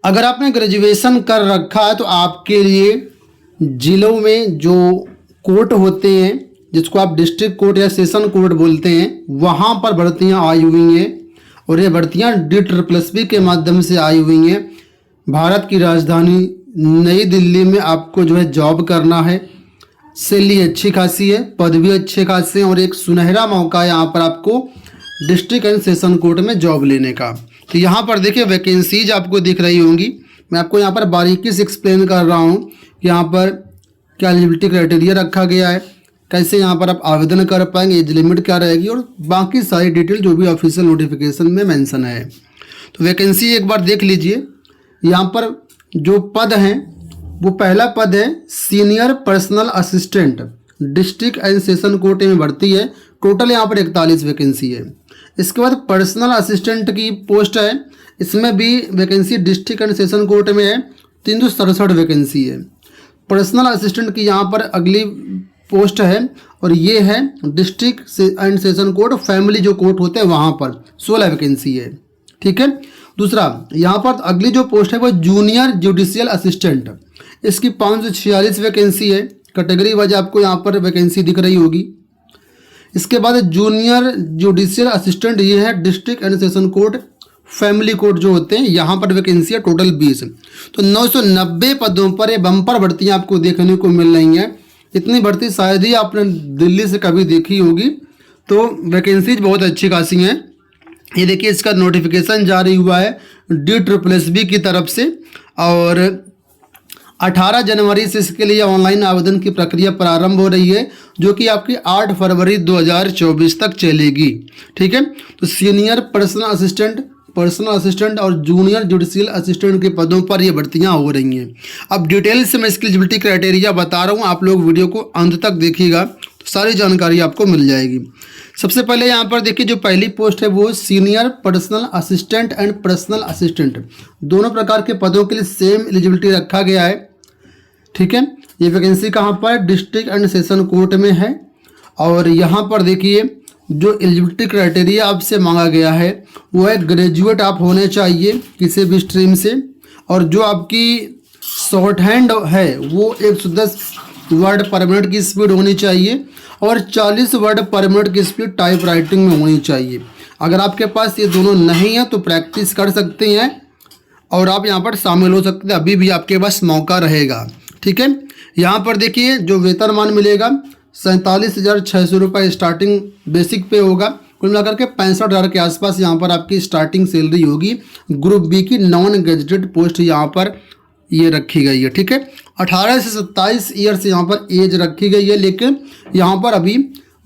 अगर आपने ग्रेजुएशन कर रखा है तो आपके लिए जिलों में जो कोर्ट होते हैं, जिसको आप डिस्ट्रिक्ट कोर्ट या सेशन कोर्ट बोलते हैं, वहाँ पर भर्तियाँ आई हुई हैं और ये भर्तियाँ DSSB के माध्यम से आई हुई हैं। भारत की राजधानी नई दिल्ली में आपको जो है जॉब करना है। सैलरी अच्छी खासी है, पद भी अच्छे खासे हैं और एक सुनहरा मौका है यहाँ पर आपको डिस्ट्रिक्ट एंड सेशन कोर्ट में जॉब लेने का। तो यहाँ पर देखिए वैकेंसीज आपको दिख रही होंगी। मैं आपको यहाँ पर बारीकी से एक्सप्लेन कर रहा हूँ कि यहाँ पर क्या एलिजिबिलिटी क्राइटेरिया रखा गया है, कैसे यहाँ पर आप आवेदन कर पाएंगे, एज लिमिट क्या रहेगी और बाकी सारी डिटेल जो भी ऑफिशियल नोटिफिकेशन में मेंशन है। तो वैकेंसी एक बार देख लीजिए। यहाँ पर जो पद हैं वो पहला पद है senior personal assistant, district and session court में भर्ती है। टोटल यहाँ पर 41 वैकेंसी है। इसके बाद पर्सनल असिस्टेंट की पोस्ट है, इसमें भी vacancy district and session court में है, 367 वैकेंसी है। पर्सनल असिस्टेंट की यहाँ पर अगली पोस्ट है और ये है district and session court family जो कोर्ट होते हैं वहाँ पर 16 वैकेंसी है। ठीक है। दूसरा यहाँ पर अगली जो पोस्ट है वो जूनियर जुडिशियल असिस्टेंट, इसकी 546 वैकेंसी है। कैटेगरी वाइज आपको यहाँ पर वैकेंसी दिख रही होगी। इसके बाद जूनियर जुडिशियल असिस्टेंट, ये है district and session court family court जो होते हैं, यहाँ पर वैकेंसी है टोटल 20। तो 990 पदों पर ये बम्पर भर्तियाँ आपको देखने को मिल रही हैं। इतनी भर्ती शायद ही आपने दिल्ली से कभी देखी होगी। तो वैकेंसीज बहुत अच्छी खासी हैं। ये देखिए इसका नोटिफिकेशन जारी हुआ है DSSB की तरफ से और 18 जनवरी से इसके लिए ऑनलाइन आवेदन की प्रक्रिया प्रारंभ हो रही है, जो कि आपकी 8 फरवरी 2024 तक चलेगी। ठीक है। तो सीनियर पर्सनल असिस्टेंट और जूनियर जुडिशियल असिस्टेंट के पदों पर ये भर्तियां हो रही हैं। अब डिटेल से मैं इसकी एलिजिबिलिटी क्राइटेरिया बता रहा हूँ, आप लोग वीडियो को अंत तक देखिएगा तो सारी जानकारी आपको मिल जाएगी। सबसे पहले यहाँ पर देखिए जो पहली पोस्ट है वो senior personal assistant and personal assistant, दोनों प्रकार के पदों के लिए सेम एलिजिबिलिटी रखा गया है। ठीक है। ये वैकेंसी कहाँ पर डिस्ट्रिक्ट एंड सेशन कोर्ट में है और यहाँ पर देखिए जो एलिजिबिलिटी क्राइटेरिया आपसे मांगा गया है वो है ग्रेजुएट आप होने चाहिए किसी भी स्ट्रीम से, और जो आपकी शॉर्ट हैंड है वो 110 वर्ड पर मिनट की स्पीड होनी चाहिए और 40 वर्ड पर मिनट की स्पीड टाइप राइटिंग में होनी चाहिए। अगर आपके पास ये दोनों नहीं है तो प्रैक्टिस कर सकते हैं और आप यहाँ पर शामिल हो सकते हैं, अभी भी आपके पास मौका रहेगा। ठीक है। यहाँ पर देखिए जो वेतनमान मिलेगा 47,600 रुपये स्टार्टिंग बेसिक पे होगा। कुल मिलाकर के 65,000 के आसपास यहाँ पर आपकी स्टार्टिंग सैलरी होगी। ग्रुप बी की नॉन गेजेटेड पोस्ट यहाँ पर ये रखी गई है। ठीक है। 18 से 27 ईयर से यहाँ पर एज रखी गई है, लेकिन यहाँ पर अभी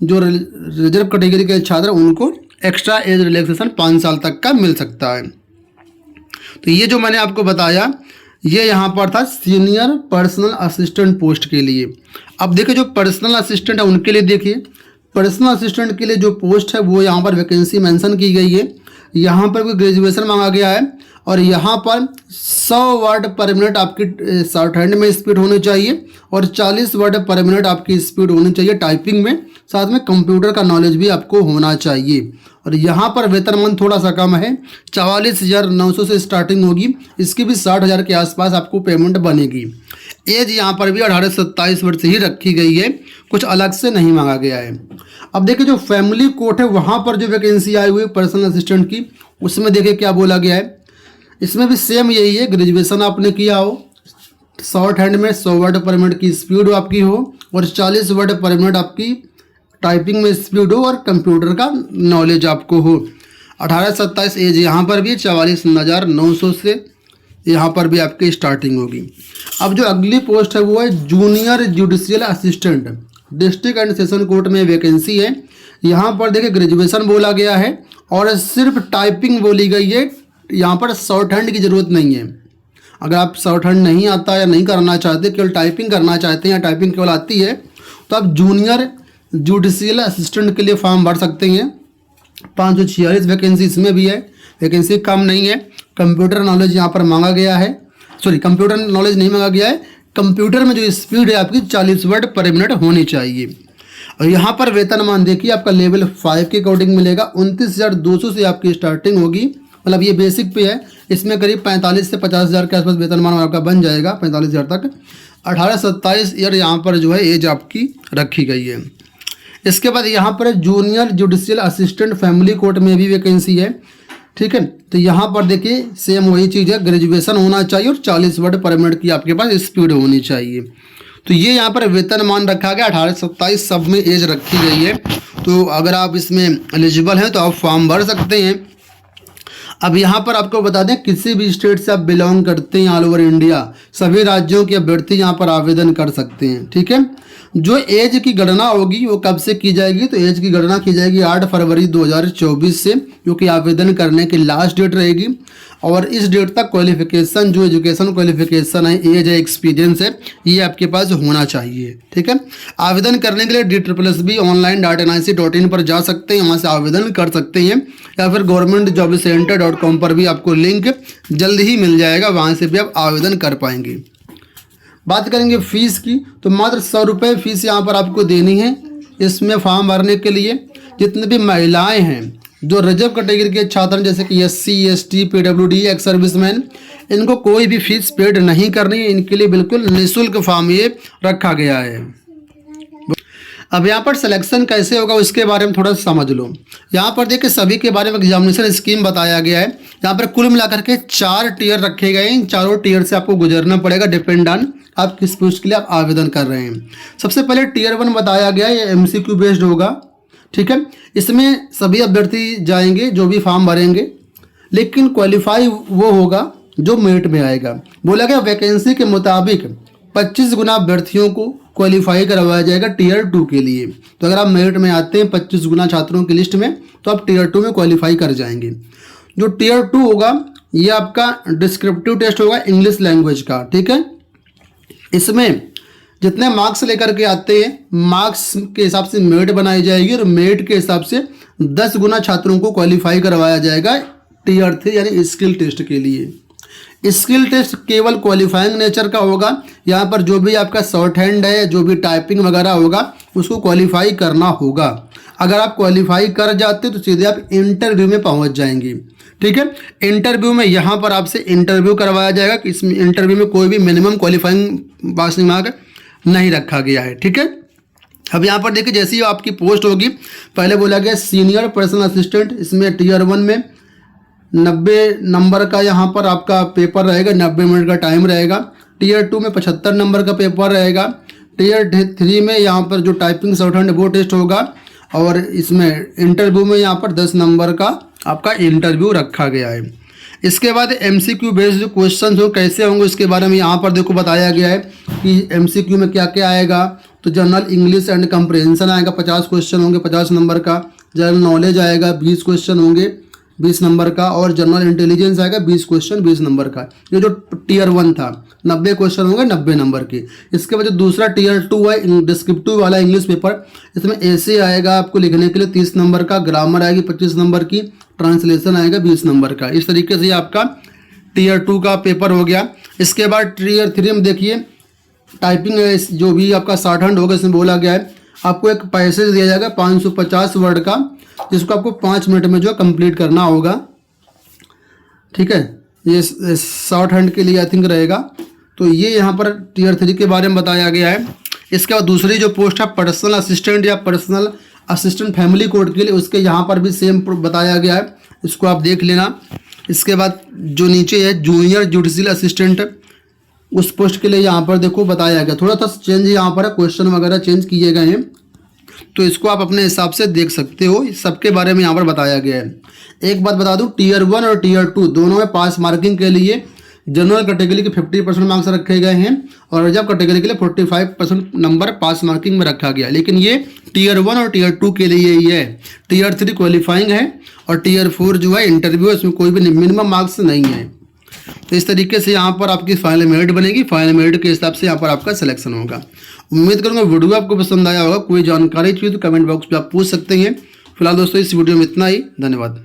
जो रिजर्व कैटेगरी के छात्र उनको एक्स्ट्रा एज रिलैक्सेशन 5 साल तक का मिल सकता है। तो ये जो मैंने आपको बताया ये यहाँ पर था सीनियर पर्सनल असिस्टेंट पोस्ट के लिए। अब देखिए जो पर्सनल असिस्टेंट है उनके लिए देखिए, पर्सनल असिस्टेंट के लिए जो पोस्ट है वो यहाँ पर वैकेंसी मेंशन की गई है। यहाँ पर भी ग्रेजुएशन मांगा गया है और यहाँ पर 100 वर्ड पर मिनट आपकी शॉर्ट हैंड में स्पीड होनी चाहिए और 40 वर्ड पर मिनट आपकी स्पीड होनी चाहिए टाइपिंग में, साथ में कंप्यूटर का नॉलेज भी आपको होना चाहिए। और यहाँ पर वेतनमान थोड़ा सा कम है, 44,900 से स्टार्टिंग होगी, इसकी भी 60,000 के आसपास आपको पेमेंट बनेगी। एज यहाँ पर भी 18 से 27 वर्ष ही रखी गई है, कुछ अलग से नहीं मांगा गया है। अब देखिए जो फैमिली कोर्ट है वहाँ पर जो वैकेंसी आई हुई है पर्सनल असिस्टेंट की, उसमें देखिए क्या बोला गया है। इसमें भी सेम यही है, ग्रेजुएशन आपने किया हो, शॉर्ट हैंड में 100 वर्ड पर मिनट की स्पीड आपकी हो और 40 वर्ड पर मिनट आपकी टाइपिंग में स्पीड हो और कंप्यूटर का नॉलेज आपको हो। 18 से 27 एज यहाँ पर भी 44,900 से यहाँ पर भी आपकी स्टार्टिंग होगी। अब जो अगली पोस्ट है वो है junior judicial assistant, district and session court में वैकेंसी है। यहाँ पर देखिए ग्रेजुएशन बोला गया है और सिर्फ टाइपिंग बोली गई है, यहाँ पर शॉर्ट हैंड की ज़रूरत नहीं है। अगर आप शॉर्ट हैंड नहीं आता या नहीं करना चाहते, केवल टाइपिंग करना चाहते हैं या टाइपिंग केवल आती है, तो आप जूनियर जुडिशियल असिस्टेंट के लिए फॉर्म भर सकते हैं। 546 वैकेंसी इसमें भी है, वैकेंसी कम नहीं है। कंप्यूटर नॉलेज यहाँ पर मांगा गया है, सॉरी कंप्यूटर नॉलेज नहीं मांगा गया है, कंप्यूटर में जो स्पीड है आपकी 40 वर्ड पर मिनट होनी चाहिए। और यहाँ पर वेतनमान देखिए आपका लेवल 5 के अकॉर्डिंग मिलेगा, 29,200 से आपकी स्टार्टिंग होगी मतलब ये बेसिक पे है, इसमें करीब 45 से 50,000 के आसपास वेतनमान आपका बन जाएगा, 45,000 तक। 18 से 27 ईयर यहाँ पर जो है एज आपकी रखी गई है। इसके बाद यहाँ पर junior judicial assistant family court में भी वैकेंसी है, ठीक है। तो यहाँ पर देखिए सेम वही चीज़ है, ग्रेजुएशन होना चाहिए और 40 वर्ड पर मिनट की आपके पास स्पीड होनी चाहिए। तो ये यहाँ पर वेतनमान रखा गया, 18 से 27 सब में एज रखी गई है। तो अगर आप इसमें एलिजिबल हैं तो आप फॉर्म भर सकते हैं। अब यहाँ पर आपको बता दें, किसी भी स्टेट से आप बिलोंग करते हैं ऑल ओवर इंडिया, सभी राज्यों के अभ्यर्थी यहाँ पर आवेदन कर सकते हैं, ठीक है। जो एज की गणना होगी वो कब से की जाएगी, तो एज की गणना की जाएगी 8 फरवरी 2024 से, क्योंकि आवेदन करने की लास्ट डेट रहेगी। और इस डेट तक क्वालिफिकेशन, जो एजुकेशन क्वालिफिकेशन है, एज है, एक्सपीरियंस है, ये आपके पास होना चाहिए, ठीक है। आवेदन करने के लिए DSSB online.nic.in पर जा सकते हैं, वहाँ से आवेदन कर सकते हैं, या फिर governmentjobcenter.com पर भी आपको लिंक जल्द ही मिल जाएगा, वहाँ से भी आप आवेदन कर पाएंगे। बात करेंगे फीस की, तो मात्र 100 रुपये फीस यहाँ पर आपको देनी है इसमें फॉर्म भरने के लिए। जितने भी महिलाएं हैं जो रिजर्व कैटेगरी के छात्र हैं, जैसे कि SC ST PWD ex serviceman, इनको कोई भी फीस पेड नहीं करनी है, इनके लिए बिल्कुल निःशुल्क फॉर्म ये रखा गया है। अब यहाँ पर सिलेक्शन कैसे होगा उसके बारे में थोड़ा समझ लो। यहाँ पर देखिए सभी के बारे में एग्जामिनेशन स्कीम बताया गया है। यहाँ पर कुल मिलाकर के 4 टीयर रखे गए हैं, इन चारों टीयर से आपको गुजरना पड़ेगा, डिपेंड ऑन आप किस पोस्ट के लिए आप आवेदन कर रहे हैं। सबसे पहले टीयर 1 बताया गया है, ये MCQ बेस्ड होगा, ठीक है। इसमें सभी अभ्यर्थी जाएंगे जो भी फॉर्म भरेंगे, लेकिन क्वालिफाई वो होगा जो मेरिट में आएगा। बोला गया वैकेंसी के मुताबिक 25 गुना अभ्यर्थियों को क्वालिफाई करवाया जाएगा टीयर 2 के लिए। तो अगर आप मेरिट में आते हैं 25 गुना छात्रों की लिस्ट में, तो आप टीयर 2 में क्वालिफाई कर जाएंगे। जो टीयर 2 होगा ये आपका डिस्क्रिप्टिव टेस्ट होगा इंग्लिश लैंग्वेज का, ठीक है। इसमें जितने मार्क्स लेकर के आते हैं, मार्क्स के हिसाब से मेरिट बनाई जाएगी, और मेरिट के हिसाब से 10 गुना छात्रों को क्वालिफाई करवाया जाएगा टीयर 3 यानी स्किल टेस्ट के लिए। स्किल टेस्ट केवल क्वालिफाइंग नेचर का होगा। यहाँ पर जो भी आपका शॉर्ट हैंड है, जो भी टाइपिंग वगैरह होगा, उसको क्वालिफाई करना होगा। अगर आप क्वालिफाई कर जाते तो सीधे आप इंटरव्यू में पहुँच जाएंगे, ठीक है। इंटरव्यू में यहाँ पर आपसे इंटरव्यू करवाया जाएगा कि इस इंटरव्यू में कोई भी मिनिमम क्वालिफाइंग पासिंग मार्क नहीं रखा गया है, ठीक है। अब यहाँ पर देखिए जैसी आपकी पोस्ट होगी, पहले बोला गया सीनियर पर्सनल असिस्टेंट, इसमें टीयर 1 में 90 नंबर का यहाँ पर आपका पेपर रहेगा, 90 मिनट का टाइम रहेगा। टीयर 2 में 75 नंबर का पेपर रहेगा। टीयर 3 में यहाँ पर जो टाइपिंग शॉर्ट हैंड वो टेस्ट होगा, और इसमें इंटरव्यू में यहाँ पर 10 नंबर का आपका इंटरव्यू रखा गया है। इसके बाद MCQ बेस्ड जो क्वेश्चन हो कैसे होंगे उसके बारे में यहाँ पर देखो बताया गया है कि MCQ में क्या क्या आएगा। तो जनरल इंग्लिश एंड कंप्रहेंशन आएगा, 50 क्वेश्चन होंगे 50 नंबर का। जनरल नॉलेज आएगा 20 क्वेश्चन होंगे 20 नंबर का, और जनरल इंटेलिजेंस आएगा 20 क्वेश्चन 20 नंबर का। ये जो टीयर 1 था 90 क्वेश्चन होंगे 90 नंबर के। इसके बाद जो दूसरा टीयर 2 है डिस्क्रिप्टिव वाला इंग्लिश पेपर, इसमें ऐसे आएगा आपको लिखने के लिए 30 नंबर का, ग्रामर आएगी 25 नंबर की, ट्रांसलेशन आएगा 20 नंबर का। इस तरीके से आपका टीयर 2 का पेपर हो गया। इसके बाद टीयर 3 में देखिए टाइपिंग जो भी आपका शॉर्ट हैंड होगा, इसमें बोला गया है आपको एक पैसेज दिया जाएगा 550 वर्ड का, जिसको आपको 5 मिनट में जो कंप्लीट करना होगा, ठीक है। ये शॉर्ट हैंड के लिए आई थिंक रहेगा। तो ये यहाँ पर टीयर 3 के बारे में बताया गया है। इसके बाद दूसरी जो पोस्ट है पर्सनल असिस्टेंट या पर्सनल असिस्टेंट फैमिली कोर्ट के लिए, उसके यहाँ पर भी सेम बताया गया है, इसको आप देख लेना। इसके बाद जो नीचे है जूनियर जुडिशियल असिस्टेंट, उस पोस्ट के लिए यहाँ पर देखो बताया गया, थोड़ा सा चेंज यहाँ पर क्वेश्चन वगैरह चेंज किए गए हैं, तो इसको आप अपने हिसाब से देख सकते हो। सबके बारे में यहाँ पर बताया गया है। एक बात बता दूं, टीयर 1 और टीयर 2 दोनों में पास मार्किंग के लिए जनरल कैटेगरी के 50% मार्क्स रखे गए हैं, और रिजर्व कैटेगरी के लिए 45% नंबर पास मार्किंग में रखा गया। लेकिन ये टीयर 1 और टीयर 2 के लिए ही है। टीयर 3 क्वालिफाइंग है, और टीयर 4 जो है इंटरव्यू है, उसमें कोई भी मिनिमम मार्क्स नहीं है। तो इस तरीके से यहाँ पर आपकी फाइनल मेरिट बनेगी, फाइनल मेरिट के हिसाब से यहाँ पर आपका सिलेक्शन होगा। उम्मीद करूँगा वीडियो आपको पसंद आया होगा। कोई जानकारी चाहिए तो कमेंट बॉक्स में आप पूछ सकते हैं। फिलहाल दोस्तों इस वीडियो में इतना ही, धन्यवाद।